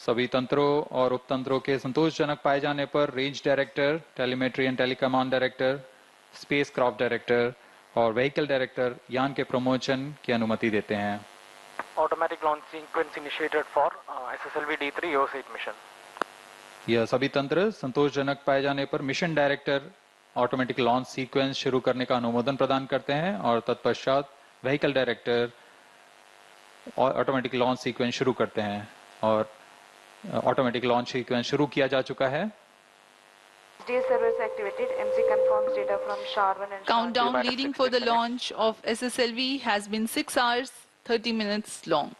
सभी तंत्रों और उपतंत्रों के संतोषजनक पाए जाने पर range director, telemetry and telecommand director, spacecraft director और व्हीकल डायरेक्टर यान के प्रमोशन की अनुमति देते हैं। Automatic launch sequence initiated for SSLV D3 EOS 8 mission. यह सभी तंत्र संतोषजनक पाए जाने पर mission director automatic launch sequence शुरू करने का अनुमोदन प्रदान करते हैं और तत्पश्चात vehicle director automatic launch sequence शुरू करते हैं और ऑटोमेटिक लॉन्च सीक्वेंस शुरू किया जा चुका है। SDA service activated. MC confirms data from SHAR-1 and Countdown SHAR-2. leading for the launch of SSLV has been 6 hours 30 minutes long.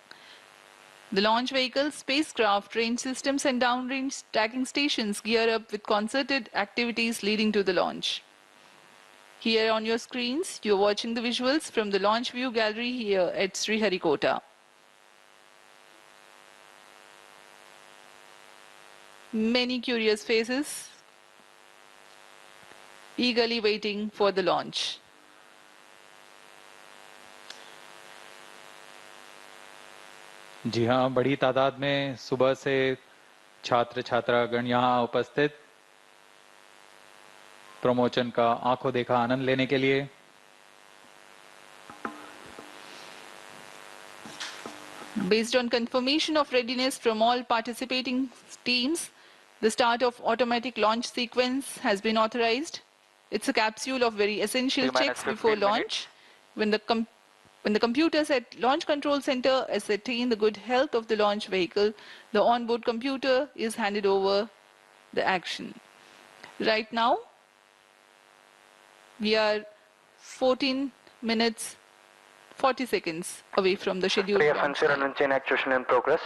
The launch vehicle, spacecraft, range systems and downrange tracking stations gear up with concerted activities leading to the launch. Here on your screens, you're watching the visuals from the launch view gallery here at Sriharikota. Many curious faces eagerly waiting for the launch. जी हाँ, बड़ी तादाद में सुबह से छात्र छात्रागण यहाँ उपस्थित promotion का आंखों देखा आनंद लेने के लिए। Based on confirmation of readiness from all participating teams, the start of automatic launch sequence has been authorized. It's a capsule of very essential checks before launch. When the computers at Launch Control Center ascertain the good health of the launch vehicle, the onboard computer is handed over the action. Right now, we are 14 minutes 40 seconds away from the scheduled launch time. and chain actuation in progress.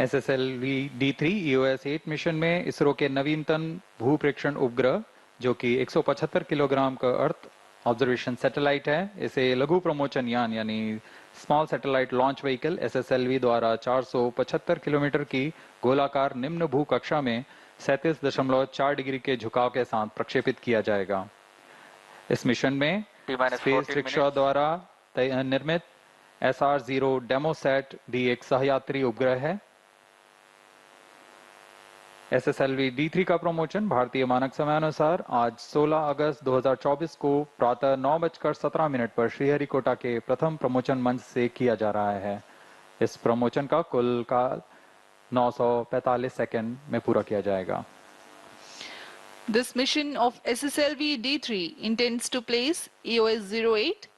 SSLV D3 EOS 8 mission में इसरो के नवीनतम भू प्रेक्षण उपग्रह जो कि 175 kilogram का earth observation satellite है, इसे लघु प्रमोशन यान यानी small satellite launch vehicle SSLV द्वारा 475 किलोमीटर की गोलाकार निम्न भू कक्षा में 37.4 डिग्री के झुकाव के साथ प्रक्षेपित किया जाएगा। इस मिशन में स्पेस रिक्शा द्वारा निर्मित SR-0 डेमोसैट भी एक सहयात्री उपग्रह है। SSLV D3 का प्रमोशन भारतीय मानक समयानुसार आज 16 अगस्त 2024 को प्रातः 9:17 पर श्रीहरिकोटा के प्रथम प्रमोशन मंच से किया जा रहा है। इस प्रमोशन का कुल काल 945 सेकंड में पूरा किया जाएगा। This mission of SSLV D3 intends to place EOS-08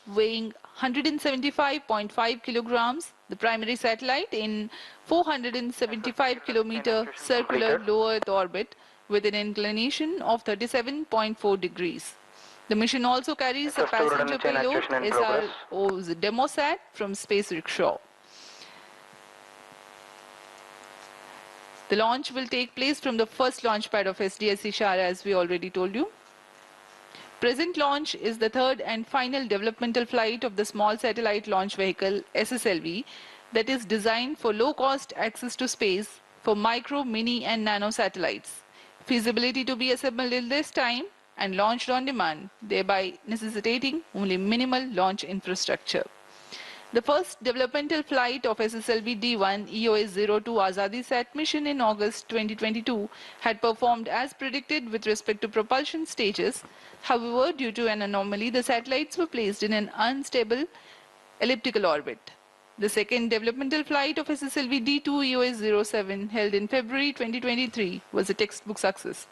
weighing 175.5 kilograms, the primary satellite, in 475 kilometer circular low Earth orbit with an inclination of 37.4 degrees. The mission also carries a passenger payload SRO's Demosat from Space Rickshaw. The launch will take place from the first launch pad of SDSC Shara, as we already told you. Present launch is the third and final developmental flight of the small satellite launch vehicle SSLV that is designed for low-cost access to space for micro, mini and nano satellites. Feasibility to be assembled in this time and launched on demand, thereby necessitating only minimal launch infrastructure. The first developmental flight of SSLV D1 EOS-02 Azadi Sat mission in August 2022 had performed as predicted with respect to propulsion stages. However, due to an anomaly, the satellites were placed in an unstable elliptical orbit. The second developmental flight of SSLV D2 EOS-07 held in February 2023 was a textbook success.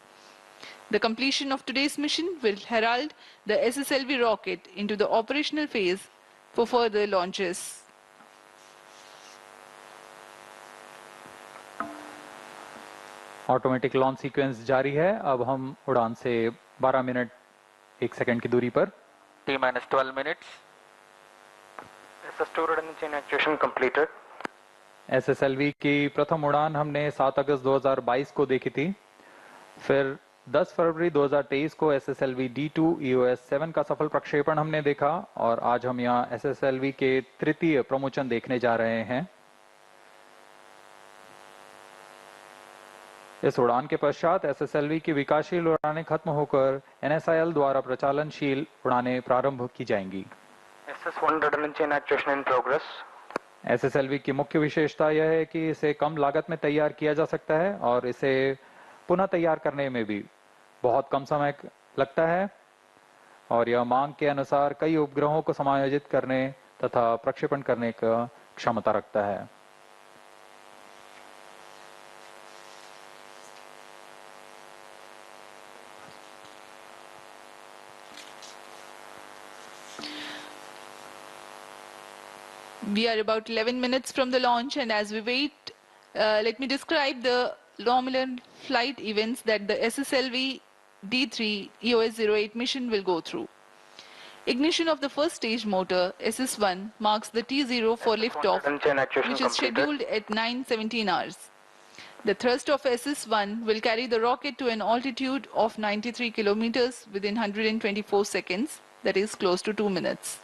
The completion of today's mission will herald the SSLV rocket into the operational phase for further launches. Automatic launch sequence जारी है। अब हम उड़ान से 12 minute 1 second की दूरी पर। T-12 minutes. SS2 and chain actuation completed. SSLV की प्रथम उड़ान हमने 7 अगस्त 2022 को देखी थी। फिर 10 फरवरी 2023 को SSLV D2 EOS-7 का सफल प्रक्षेपण हमने देखा और आज हम यहाँ SSLV के तृतीय प्रमोशन देखने जा रहे हैं। इस उड़ान के पश्चात एसएसएलवी की विकासशील उड़ानें खत्म होकर एनएसआईएल द्वारा प्रचालनशील उड़ानें प्रारंभ की जाएंगी। SS1 rudder and chain actuation in progress. SSLV की मुख्य विशेषता यह है कि इसे कम लागत में तैयार किया जा सकता है और इसे पुनः तैयार करने में भी बहुत कम समय लगता है और यह मांग के अनुसार कई उपग्रहों को समायोजित करने तथा प्रक्षेपण करने का क्षमता रखता है। We are about 11 minutes from the launch, and as we wait, let me describe the nominal flight events that the SSLV D3 EOS-08 mission will go through. Ignition of the first stage motor, SS1, marks the T0 for liftoff, And chain actuation which is completed. scheduled at 9:17 hours. The thrust of SS1 will carry the rocket to an altitude of 93 kilometers within 124 seconds, that is close to 2 minutes.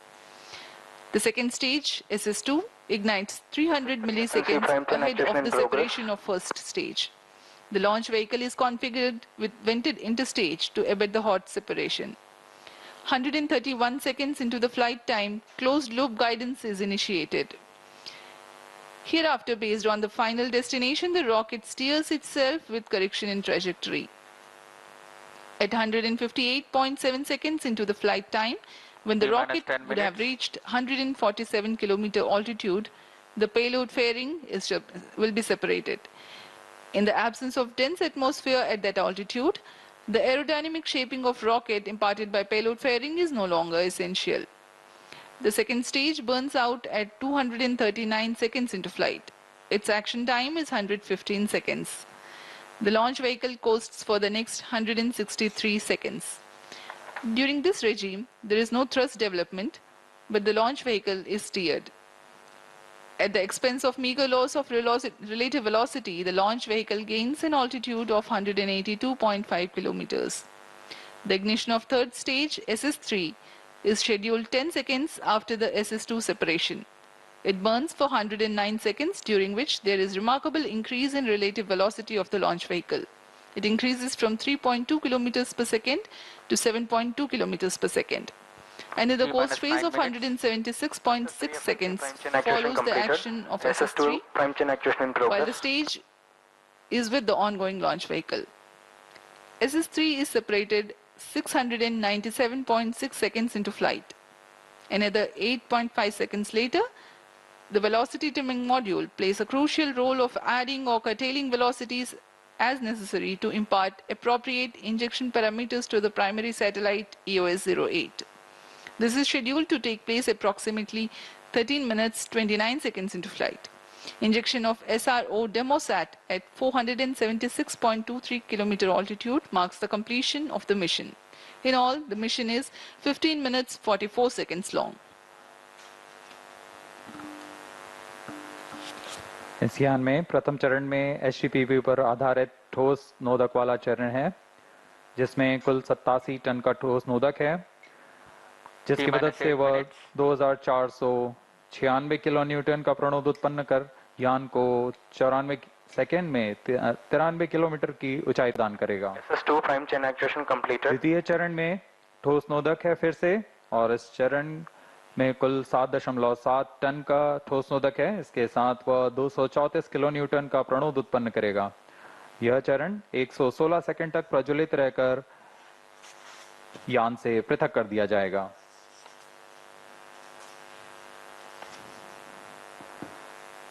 The second stage, SS2, ignites 300 milliseconds ahead of the separation of first stage. The launch vehicle is configured with vented interstage to abet the hot separation. 131 seconds into the flight time, closed loop guidance is initiated. Hereafter, based on the final destination, the rocket steers itself with correction in trajectory. At 158.7 seconds into the flight time, when the T-minus rocket 10 would have minutes. reached 147 kilometer altitude, the payload fairing will be separated. In the absence of dense atmosphere at that altitude, the aerodynamic shaping of rocket imparted by payload fairing is no longer essential. The second stage burns out at 239 seconds into flight. Its action time is 115 seconds. The launch vehicle coasts for the next 163 seconds. During this regime, there is no thrust development, but the launch vehicle is steered. At the expense of meager loss of relative velocity, the launch vehicle gains an altitude of 182.5 kilometers. The ignition of third stage, SS3, is scheduled 10 seconds after the SS2 separation. It burns for 109 seconds, during which there is remarkable increase in relative velocity of the launch vehicle. It increases from 3.2 kilometers per second to 7.2 kilometers per second. And in the T-minus coast phase 9 of 176.6 seconds Prime chain actuation follows the completed. action of SS2 SS3, prime chain actuation in while the progress. stage is with the ongoing launch vehicle. SS3 is separated 697.6 seconds into flight. Another 8.5 seconds later, the velocity trimming module plays a crucial role of adding or curtailing velocities as necessary to impart appropriate injection parameters to the primary satellite EOS-08. This is scheduled to take place approximately 13 minutes 29 seconds into flight. Injection of SRO Demosat at 476.23 kilometer altitude marks the completion of the mission. In all, the mission is 15 minutes 44 seconds long. इस यान में प्रथम चरण में एचटीपीवी पर आधारित ठोस नोदक वाला चरण है, जिसमें कुल 87 टन का ठोस नोदक है, जिसकी मदद से वह 2496 किलो न्यूटन का प्रणोद उत्पन्न कर यान को 94 सेकेंड में 93 किलोमीटर की ऊंचाई प्रदान करेगा। SS2 prime chain actuation completed. द्वितीय चरण में ठोस नोदक है फिर से, और इस चरण में कुल 7.7 टन का ठोस नोदक है। इसके साथ वह 234 किलो न्यूटन का प्रणोद उत्पन्न करेगा। यह चरण 116 सेकंड तक प्रज्वलित रहकर यान से पृथक कर दिया जाएगा।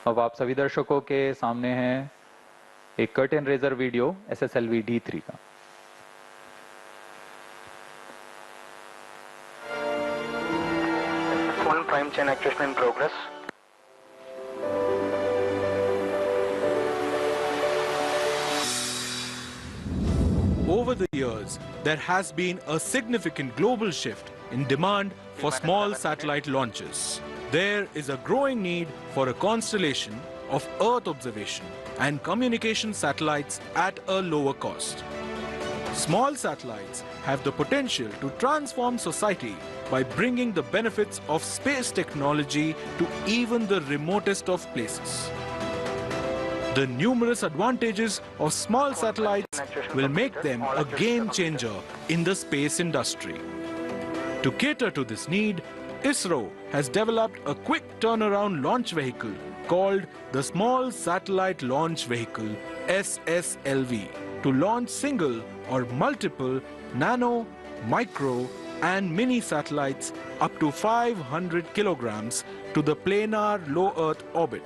अब आप सभी दर्शकों के सामने है एक curtain razor video SSLV D3 का। SS1 prime chain actuation in progress. Over the years, there has been a significant global shift in demand for small satellite launches. There is a growing need for a constellation of Earth observation and communication satellites at a lower cost. Small satellites have the potential to transform society by bringing the benefits of space technology to even the remotest of places. The numerous advantages of small satellites will make them a game changer in the space industry. To cater to this need, ISRO has developed a quick turnaround launch vehicle called the Small Satellite Launch Vehicle SSLV to launch single or multiple nano, micro and mini satellites up to 500 kilograms to the planar low Earth orbit.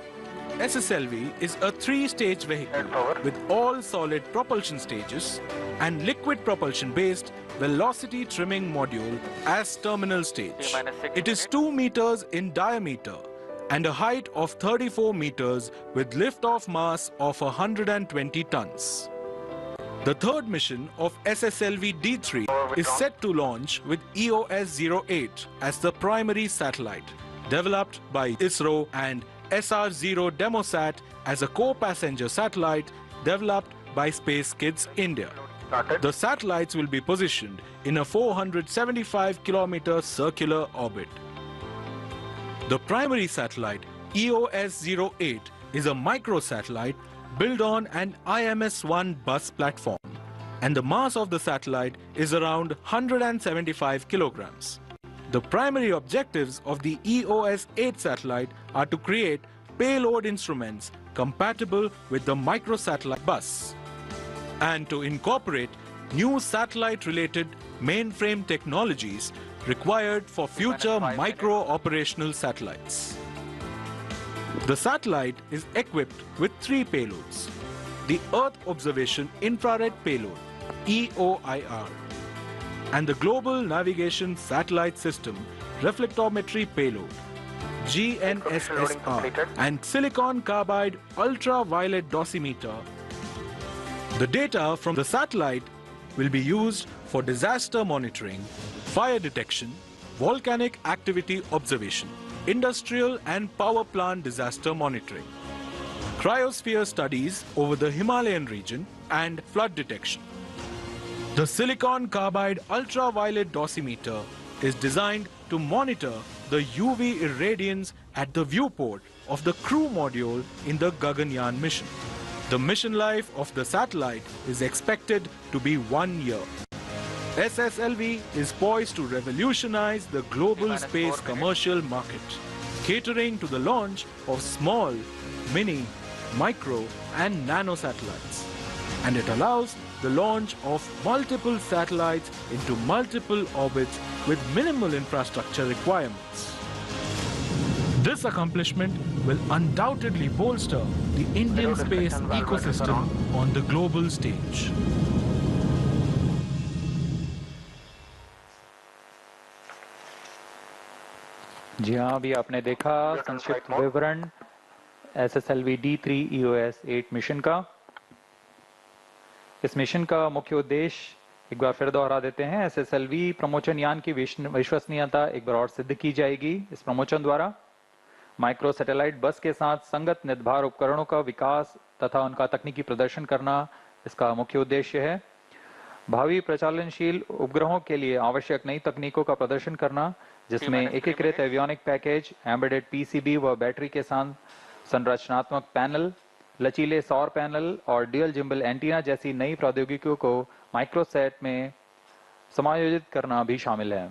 SSLV is a three-stage vehicle with all solid propulsion stages and liquid propulsion-based velocity trimming module as terminal stage. It is 2 meters in diameter and a height of 34 meters with lift-off mass of 120 tons. The third mission of SSLV D3 is set to launch with EOS-08 as the primary satellite, developed by ISRO, and SR-0 Demosat as a co-passenger satellite developed by Space Kids India. The satellites will be positioned in a 475-kilometer circular orbit. The primary satellite, EOS-08, is a microsatellite built on an IMS-1 bus platform, and the mass of the satellite is around 175 kilograms. The primary objectives of the EOS-8 satellite are to create payload instruments compatible with the microsatellite bus and to incorporate new satellite-related mainframe technologies required for future micro-operational satellites. The satellite is equipped with 3 payloads: the Earth Observation Infrared Payload, EOIR, and the Global Navigation Satellite System Reflectometry Payload, GNSSR, and Silicon Carbide Ultraviolet Dosimeter. The data from the satellite will be used for disaster monitoring, fire detection, volcanic activity observation, industrial and power plant disaster monitoring, cryosphere studies over the Himalayan region, and flood detection. The Silicon Carbide Ultraviolet Dosimeter is designed to monitor the UV irradiance at the viewport of the crew module in the Gaganyaan mission. The mission life of the satellite is expected to be 1 year. SSLV is poised to revolutionize the global space commercial market, catering to the launch of small, mini, micro and nano satellites. And it allows the launch of multiple satellites into multiple orbits with minimal infrastructure requirements. This accomplishment will undoubtedly bolster the Indian space ecosystem on the global stage. जी हाँ, अभी आपने देखा संक्षिप्त विवरण SSLV D3 EOS-8 mission का। इस mission का मुख्य उद्देश्य एक बार फिर दोहरा देते हैं। SSLV प्रमोचन यान की विश्वसनीयता एक बार और सिद्ध की जाएगी इस प्रमोचन द्वारा। माइक्रो सैटेलाइट बस के साथ संगत निर्भर उपकरणों का विकास तथा उनका तकनीकी प्रदर्शन करना इसका मुख्य उद्देश्य है। भावी प्रचालनशील उपग्रहों के लिए आवश्यक नई तकनीकों का प्रदर्शन करना, जिसमें एकीकृत एवियोनिक पैकेज, एम्बेडेड पीसीबी व बैटरी के साथ संरचनात्मक पैनल, लचीले सौर पैनल और ड्यूल जिम्बल एंटीना जैसी नई प्रौद्योगिकियों को माइक्रोसैट में समायोजित करना भी शामिल है।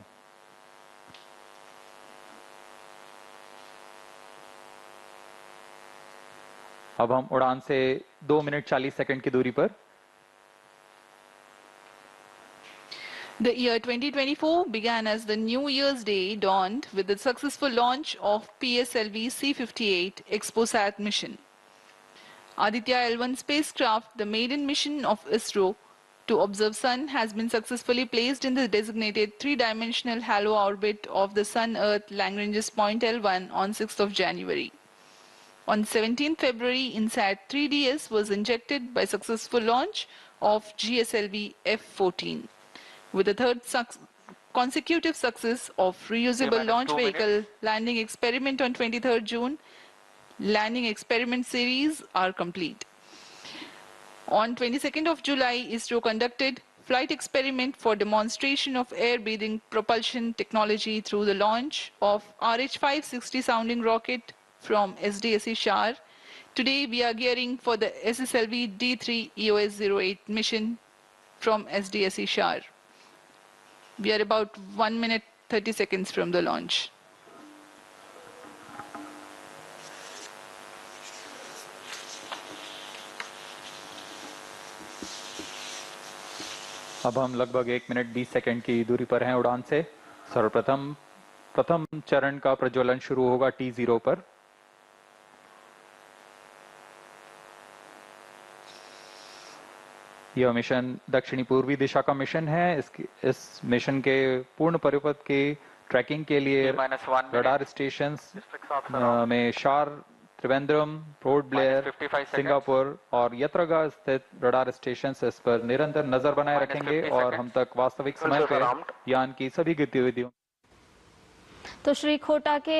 अब हम उड़ान से 2 मिनट 40 सेकंड की दूरी पर। The year 2024 began as the New Year's Day dawned with the successful launch of PSLV C-58 EXPOSAT mission. Aditya L1 spacecraft, the maiden mission of ISRO to observe Sun, has been successfully placed in the designated three-dimensional halo orbit of the Sun-Earth Lagrange's point L1 on 6th of January. On 17th February, INSAT 3DS was injected by successful launch of GSLV F-14. With the third consecutive success of reusable launch vehicle landing experiment on 23rd June, landing experiment series are complete. On 22nd of July, ISRO conducted flight experiment for demonstration of air-breathing propulsion technology through the launch of RH-560 sounding rocket from SDSC Shar, Today we are gearing for the SSLV D3 EOS-08 mission from SDSC Shar. We are about 1 minute 30 seconds from the launch. अब हम लगभग 1 minute 20 second की दूरी पर हैं उड़ान से। सर्वप्रथम प्रथम चरण का प्रज्वलन शुरू होगा T0 पर। यह मिशन दक्षिणी पूर्वी दिशा का मिशन है। इस मिशन के पूर्ण परिपथ की ट्रैकिंग के लिए रडार स्टेशन में शार, त्रिवेंद्रम, पोर्ट ब्लेयर, सिंगापुर और यत्रगा स्थित रडार स्टेशन इस पर निरंतर नजर बनाए रखेंगे और हम तक वास्तविक समय पर यान की सभी गतिविधियों। तो श्रीखोटा के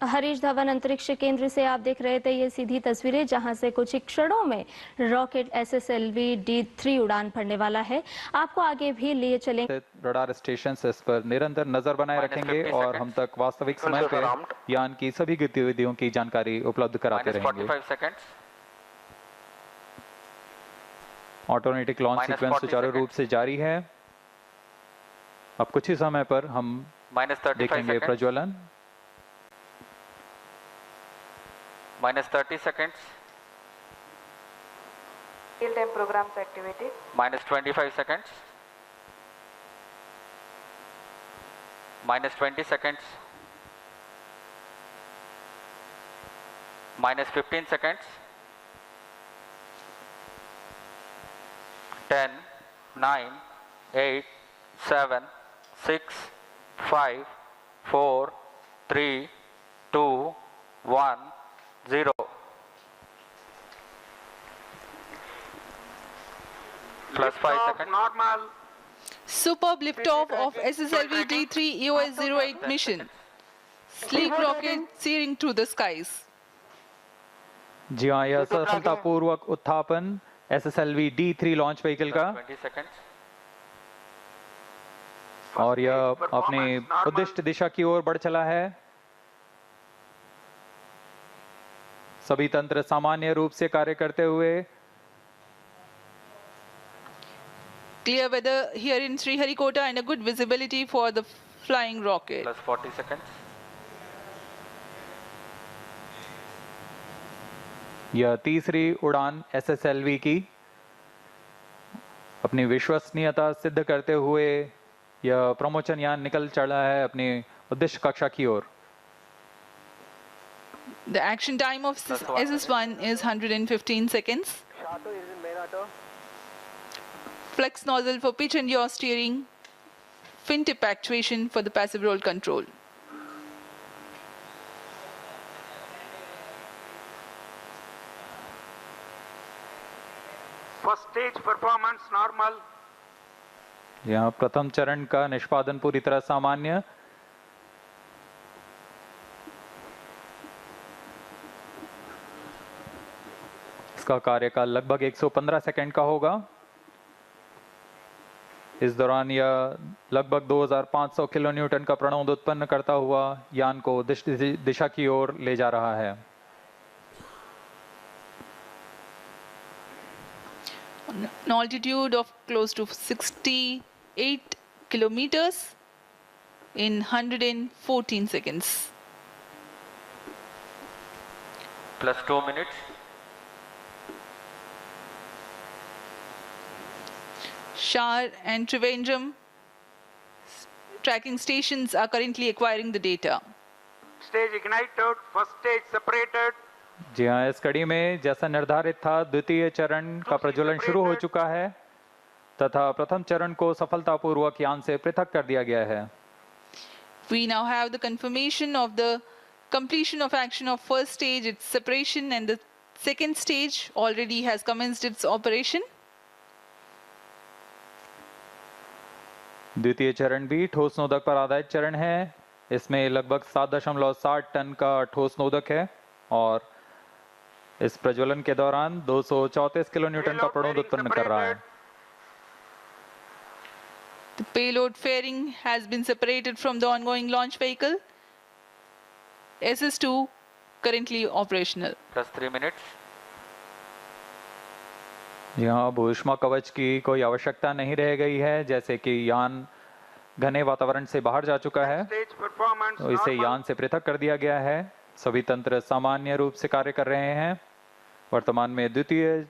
हरीश धवन अंतरिक्ष केंद्र से आप देख रहे थे ये सीधी तस्वीरें, जहां से कुछ ही क्षणों में रॉकेट SSLV D3 उड़ान भरने वाला है। आपको आगे भी लिए चलेंगे। रडार स्टेशन इस पर निरंतर नजर बनाए रखेंगे और हम तक वास्तविक समय पर यान की सभी गतिविधियों की जानकारी उपलब्ध कराते रहेंगे। ऑटोमेटिक लॉन्च सीक्वेंस सुचारू रूप से जारी है। अब कुछ ही समय पर हम देखेंगे प्रज्वलन। -30 seconds. Real-time programs activated. -25 seconds. -20 seconds. -15 seconds. 10, 9, 8, 7, 6, 5, 4, 3, 2, 1, 0. +5 seconds. Normal. Superb liftoff of SSLV D3 EOS-08 mission. Sleek rocket searing through the skies. जी हाँ, यह सफलतापूर्वक उत्थापन SSLV D3 लॉन्च व्हीकल का 20 seconds. और यह अपने उद्दिष्ट दिशा की ओर बढ़ चला है। सभी तंत्र सामान्य रूप से कार्य करते हुए। Clear weather here in Sriharikota and a good visibility for the flying rocket. +40 seconds. यह तीसरी उड़ान SSLV की अपनी विश्वसनीयता सिद्ध करते हुए यह प्रमोचन यान निकल चला है अपनी उद्देश्य कक्षा की ओर। The action time of SS1 is 115 seconds. Flex nozzle for pitch and yaw steering. Fin tip actuation for the passive roll control. First stage performance normal. यहाँ प्रथम चरण का निष्पादन पूरी तरह सामान्य। इसका कार्यकाल लगभग 115 सेकंड का होगा। इस दौरान यह लगभग 2500 किलो न्यूटन का प्रणोद उत्पन्न करता हुआ यान को दिशा की ओर ले जा रहा है। An altitude of close to 68 kilometers in 114 seconds. +2 minutes. Shar and Trivandrum tracking stations are currently acquiring the data. Stage ignited. First stage separated. जी हाँ, इस कड़ी में जैसा निर्धारित था द्वितीय चरण का प्रज्वलन शुरू हो चुका है तथा प्रथम चरण को सफलतापूर्वक यान से पृथक कर दिया गया है। We now have the confirmation of the completion of action of first stage, its separation, and the second stage already has commenced its operation. द्वितीय चरण भी ठोस नोदक पर आधारित चरण है। इसमें लगभग 7.7 टन का ठोस नोदक है और इस प्रज्वलन के दौरान 234 किलो न्यूटन का प्रणोद उत्पन्न कर रहा है। The payload fairing has been separated from the ongoing launch vehicle. SS2 currently operational. +3 minutes. यहाँ अब ऊष्मा कवच की कोई आवश्यकता नहीं रह गई है, जैसे कि यान घने वातावरण से बाहर जा चुका है Stage performance तो इसे normal. यान से पृथक कर दिया गया है। सभी तंत्र सामान्य रूप से कार्य कर रहे हैं। वर्तमान में द्वितीय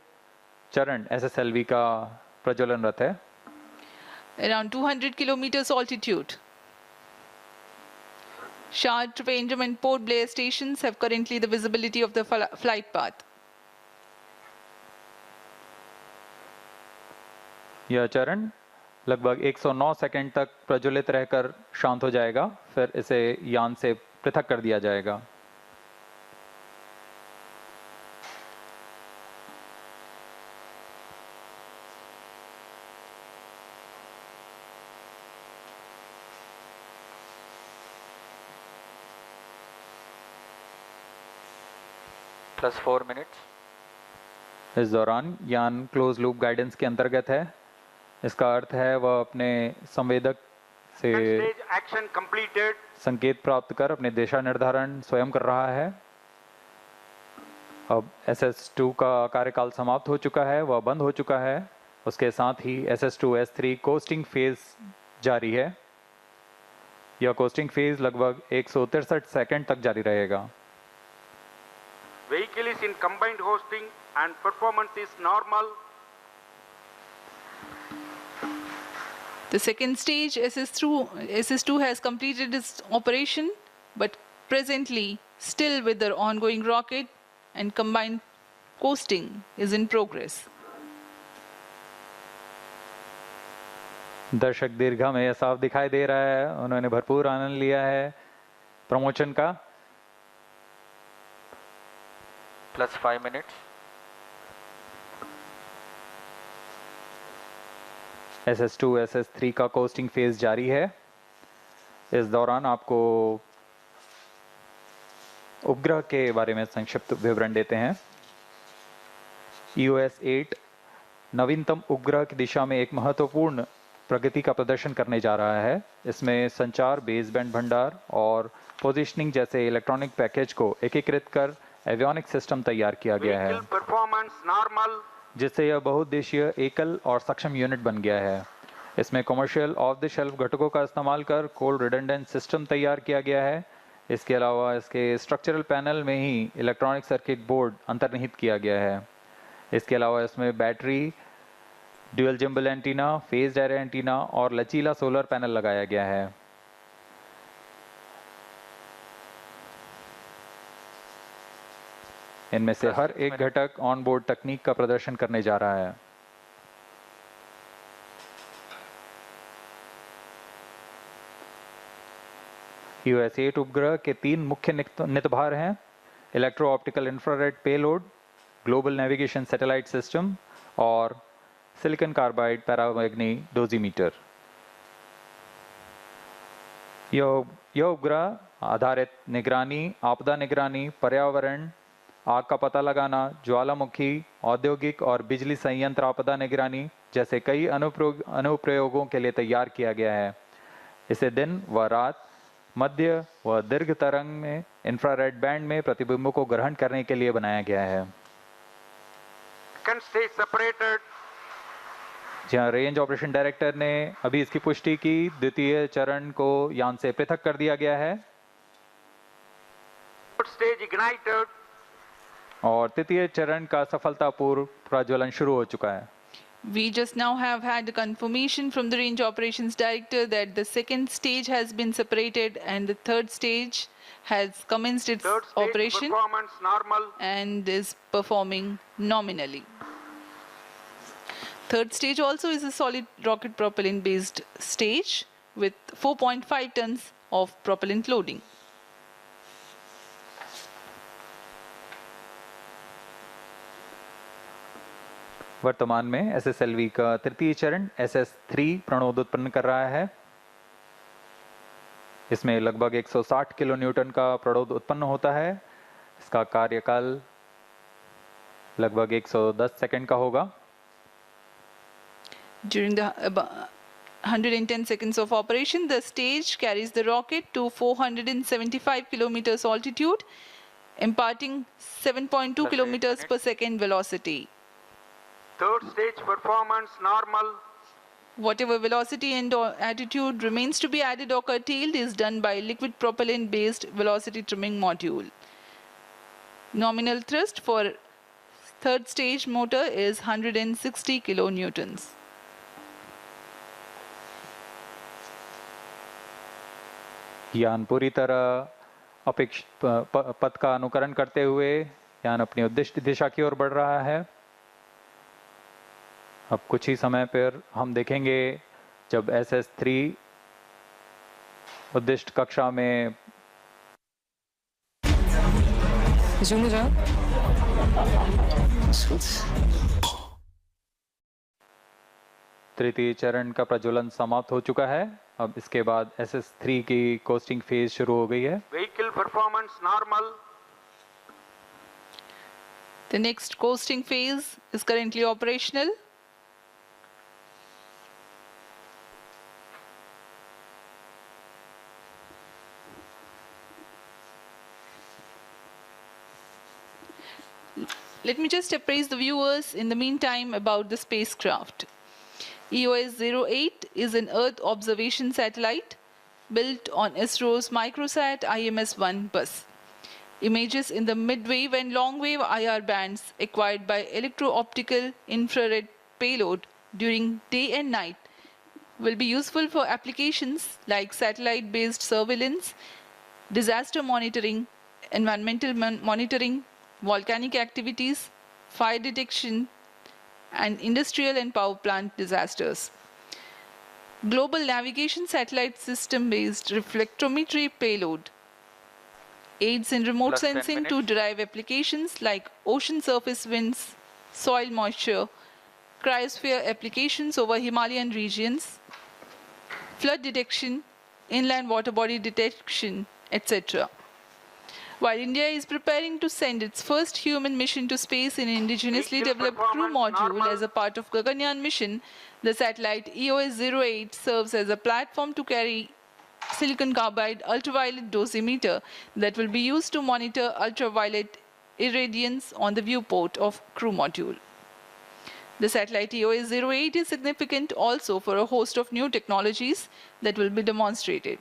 चरण SSLV का प्रज्वलनरत है। Around 200 kilometers altitude. Shard, Trivandrum and Port Blair stations have currently the visibility of the flight path. यह चरण लगभग 109 सेकंड तक प्रज्वलित रहकर शांत हो जाएगा, फिर इसे यान से पृथक कर दिया जाएगा। +4 minutes. इस दौरान यान क्लोज लूप गाइडेंस के अंतर्गत है। इसका अर्थ है वह अपने संवेदक से Second stage action completed. संकेत प्राप्त कर अपने दिशा निर्धारण स्वयं कर रहा है। अब SS2 का कार्यकाल समाप्त हो चुका है, वह बंद हो चुका है। उसके साथ ही SS2 S3 कोस्टिंग फेज जारी है। यह कोस्टिंग फेज लगभग 163 सेकंड तक जारी रहेगा। Vehicle is in combined hosting and performance is normal. The second stage SS2 has completed its operation, but presently still with the ongoing rocket and combined coasting is in progress. दर्शक दीर्घा में यह साफ दिखाई दे रहा है, उन्होंने भरपूर आनंद लिया है प्रमोशन का। +5 minutes. SS2 SS3 का कोस्टिंग फेज जारी है। इस दौरान आपको उपग्रह के बारे में संक्षिप्त विवरण देते हैं। EOS 8 नवीनतम उपग्रह की दिशा में एक महत्वपूर्ण प्रगति का प्रदर्शन करने जा रहा है। इसमें संचार, बेसबैंड भंडार और पोजीशनिंग जैसे इलेक्ट्रॉनिक पैकेज को एकीकृत कर एवियोनिक सिस्टम तैयार किया गया है, Vehicle performance normal. जिससे यह बहुउद्देशीय एकल और सक्षम यूनिट बन गया है। इसमें कमर्शियल ऑफ द शेल्फ घटकों का इस्तेमाल कर कोल्ड रिडंडेंट सिस्टम तैयार किया गया है। इसके अलावा इसके स्ट्रक्चरल पैनल में ही इलेक्ट्रॉनिक सर्किट बोर्ड अंतर्निहित किया गया है। इसके अलावा इसमें battery, dual gimbal antenna, phase array antenna और लचीला सोलर पैनल लगाया गया है। इनमें से हर एक घटक ऑन बोर्ड तकनीक का प्रदर्शन करने जा रहा है। EOS 8 उपग्रह के 3 मुख्य नितभार हैं: electro optical infrared payload, global navigation satellite system और सिलिकॉन कार्बाइड पैरामैग्नी डोजीमीटर। यह उपग्रह आधारित निगरानी, आपदा निगरानी, पर्यावरण, आग का पता लगाना, ज्वालामुखी, औद्योगिक और बिजली संयंत्र आपदा निगरानी जैसे कई अनुप्रयोगों के लिए तैयार किया गया है। इसे दिन व रात, मध्य व दीर्घ तरंग में इंफ्रारेड बैंड में प्रतिबिंबों को ग्रहण करने के लिए बनाया गया है। Second stage separated. जहां रेंज ऑपरेशन डायरेक्टर ने अभी इसकी पुष्टि की, द्वितीय चरण को यान से पृथक कर दिया गया है Third stage ignited. और तृतीय चरण का सफलतापूर्व प्रज्वलन शुरू हो चुका है। We just now have had a confirmation from the Range Operations Director that the second stage has been separated and the third stage has commenced its Third stage operation performance normal. and is performing nominally. Third stage also is a solid rocket propellant based stage with 4.5 tons of propellant loading. वर्तमान में SSLV का तृतीय चरण SS3 प्रणोद उत्पन्न कर रहा है। इसमें लगभग 160 किलो न्यूटन का प्रणोद उत्पन्न होता है। इसका कार्यकाल लगभग 110 सेकंड का होगा। During the 110 seconds of operation, the stage carries the rocket to 475 kilometers altitude, imparting 7.2 kilometers per second velocity. Third stage performance normal. Whatever velocity and or attitude remains to be added or curtailed is done by liquid propellant based velocity trimming module. Nominal thrust for third stage motor is 160 kilonewtons. यान पूरी तरह अपेक्षित पथ का अनुकरण करते हुए यान अपनी उद्दिष्ट दिशा की ओर बढ़ रहा है। अब कुछ ही समय पर हम देखेंगे जब SS3 उद्दिष्ट कक्षा में तृतीय चरण का प्रज्वलन समाप्त हो चुका है। अब इसके बाद SS3 की कोस्टिंग फेज शुरू हो गई है। Vehicle performance normal. The next coasting phase is currently operational. Let me just appraise the viewers in the meantime about the spacecraft. EOS-08 is an Earth observation satellite built on ISRO's Microsat IMS-1 bus. Images in the mid-wave and long-wave IR bands acquired by electro-optical infrared payload during day and night will be useful for applications like satellite-based surveillance, disaster monitoring, environmental monitoring, volcanic activities, fire detection, and industrial and power plant disasters. Global navigation satellite system-based reflectometry payload aids in remote Plus 10 sensing to minutes. derive applications like ocean surface winds, soil moisture, cryosphere applications over Himalayan regions, flood detection, inland water body detection, etc. While India is preparing to send its first human mission to space in an indigenously Vehicle developed crew performance module normal. as a part of Gaganyaan mission, the satellite EOS-08 serves as a platform to carry silicon carbide ultraviolet dosimeter that will be used to monitor ultraviolet irradiance on the viewport of crew module. The satellite EOS-08 is significant also for a host of new technologies that will be demonstrated.